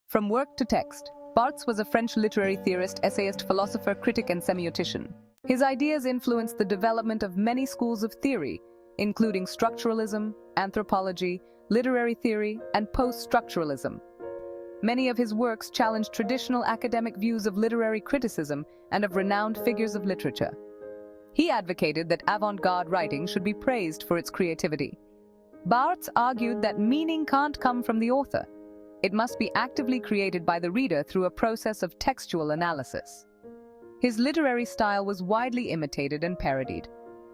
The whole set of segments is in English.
From work to text, Barthes was a French literary theorist, essayist, philosopher, critic, and semiotician. His ideas influenced the development of many schools of theory, including structuralism, anthropology, literary theory, and post-structuralism. Many of his works challenged traditional academic views of literary criticism and of renowned figures of literature. He advocated that avant-garde writing should be praised for its creativity. Barthes argued that meaning can't come from the author. It must be actively created by the reader through a process of textual analysis. His literary style was widely imitated and parodied.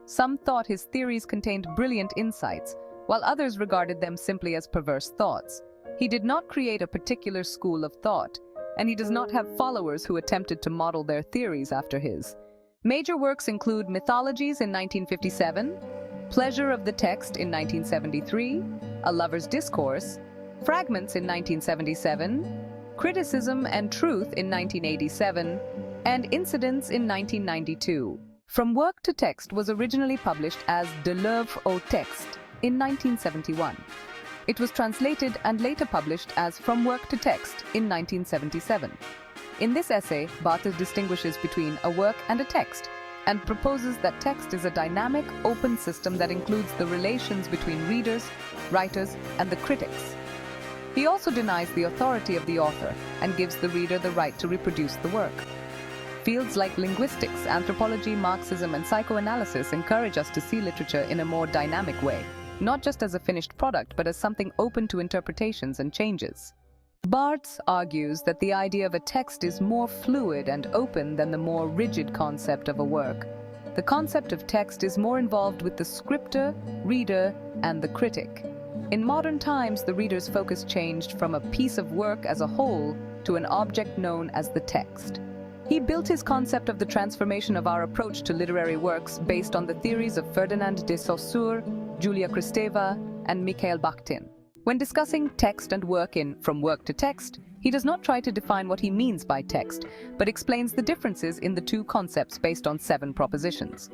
Some thought his theories contained brilliant insights, while others regarded them simply as perverse thoughts. He did not create a particular school of thought, and he does not have followers who attempted to model their theories after his. Major works include Mythologies in 1957, Pleasure of the Text in 1973, A Lover's Discourse, Fragments in 1977, Criticism and Truth in 1987, and Incidents in 1992. From Work to Text was originally published as De l'œuvre au texte in 1971. It was translated and later published as From Work to Text in 1977. In this essay, Barthes distinguishes between a work and a text, and proposes that text is a dynamic, open system that includes the relations between readers, writers, and the critics. He also denies the authority of the author and gives the reader the right to reproduce the work. Fields like linguistics, anthropology, Marxism, and psychoanalysis encourage us to see literature in a more dynamic way, not just as a finished product, but as something open to interpretations and changes. Barthes argues that the idea of a text is more fluid and open than the more rigid concept of a work. The concept of text is more involved with the scripter, reader, and the critic. In modern times, the reader's focus changed from a piece of work as a whole to an object known as the text. He built his concept of the transformation of our approach to literary works based on the theories of Ferdinand de Saussure, Julia Kristeva, and Mikhail Bakhtin. When discussing text and work in From Work to Text, he does not try to define what he means by text, but explains the differences in the two concepts based on 7 propositions.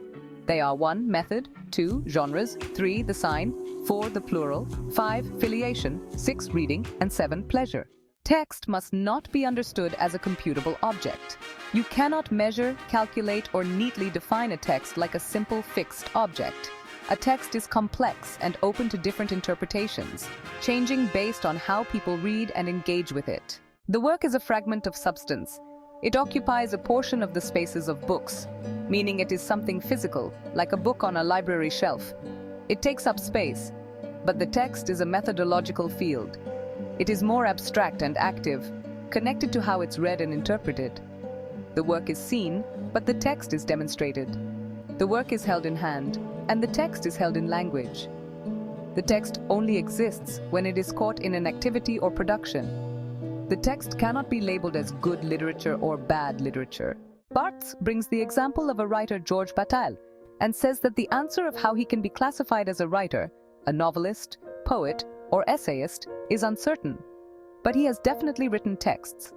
They are 1. Method, 2. Genres, 3. The sign, 4. The plural, 5. Filiation, 6. Reading, and 7. Pleasure. Text must not be understood as a computable object. You cannot measure, calculate, or neatly define a text like a simple fixed object. A text is complex and open to different interpretations, changing based on how people read and engage with it. The work is a fragment of substance. It occupies a portion of the spaces of books, meaning it is something physical, like a book on a library shelf. It takes up space, but the text is a methodological field. It is more abstract and active, connected to how it's read and interpreted. The work is seen, but the text is demonstrated. The work is held in hand, and the text is held in language. The text only exists when it is caught in an activity or production. The text cannot be labeled as good literature or bad literature. Barthes brings the example of a writer, Georges Bataille, and says that the answer of how he can be classified as a writer, a novelist, poet, or essayist is uncertain. But he has definitely written texts.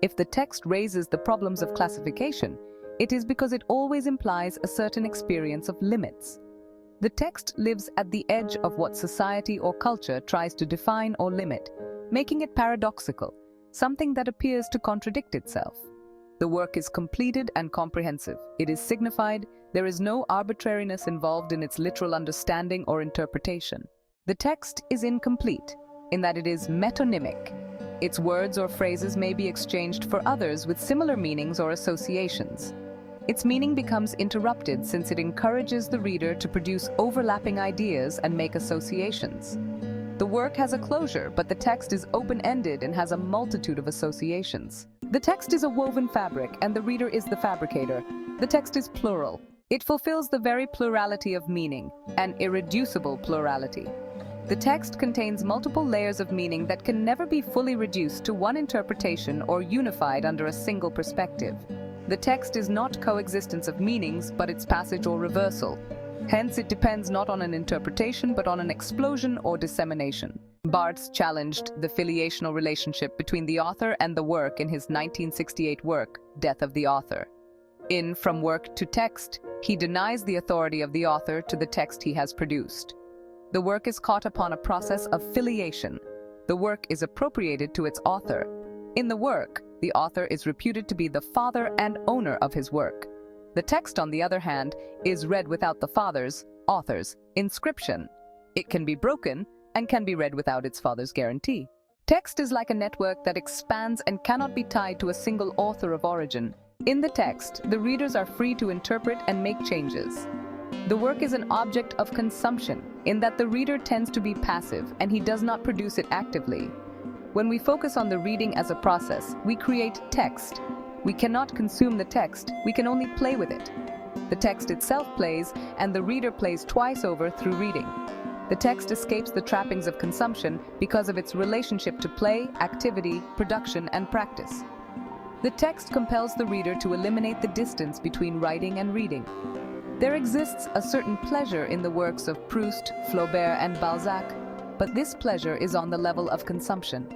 If the text raises the problems of classification, it is because it always implies a certain experience of limits. The text lives at the edge of what society or culture tries to define or limit, making it paradoxical, something that appears to contradict itself. The work is completed and comprehensive. It is signified. There is no arbitrariness involved in its literal understanding or interpretation. The text is incomplete in that it is metonymic. Its words or phrases may be exchanged for others with similar meanings or associations. Its meaning becomes interrupted since it encourages the reader to produce overlapping ideas and make associations. The work has a closure, but the text is open-ended and has a multitude of associations. The text is a woven fabric, and the reader is the fabricator. The text is plural. It fulfills the very plurality of meaning, an irreducible plurality. The text contains multiple layers of meaning that can never be fully reduced to one interpretation or unified under a single perspective. The text is not coexistence of meanings, but its passage or reversal. Hence, it depends not on an interpretation, but on an explosion or dissemination. Barthes challenged the filiational relationship between the author and the work in his 1968 work, Death of the Author. In From Work to Text, he denies the authority of the author to the text he has produced. The work is caught upon a process of filiation. The work is appropriated to its author. In the work, the author is reputed to be the father and owner of his work. The text, on the other hand, is read without the author's inscription. It can be broken and can be read without its father's guarantee. Text is like a network that expands and cannot be tied to a single author of origin. In the text, the readers are free to interpret and make changes. The work is an object of consumption, in that the reader tends to be passive and he does not produce it actively. When we focus on the reading as a process, we create text. We cannot consume the text, we can only play with it. The text itself plays, and the reader plays twice over through reading. The text escapes the trappings of consumption because of its relationship to play, activity, production, and practice. The text compels the reader to eliminate the distance between writing and reading. There exists a certain pleasure in the works of Proust, Flaubert, and Balzac, but this pleasure is on the level of consumption.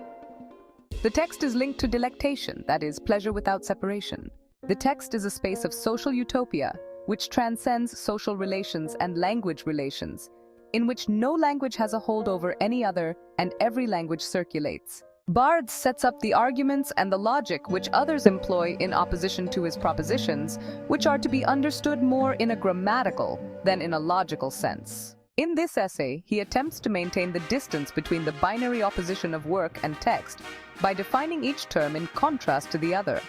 The text is linked to delectation, that is, pleasure without separation. The text is a space of social utopia, which transcends social relations and language relations, in which no language has a hold over any other and every language circulates. Barthes sets up the arguments and the logic which others employ in opposition to his propositions, which are to be understood more in a grammatical than in a logical sense. In this essay, he attempts to maintain the distance between the binary opposition of work and text by defining each term in contrast to the other.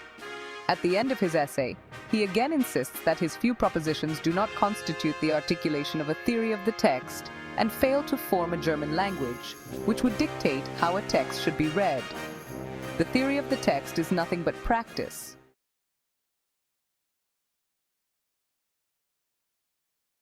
At the end of his essay, he again insists that his few propositions do not constitute the articulation of a theory of the text and fail to form a German language, which would dictate how a text should be read. The theory of the text is nothing but practice,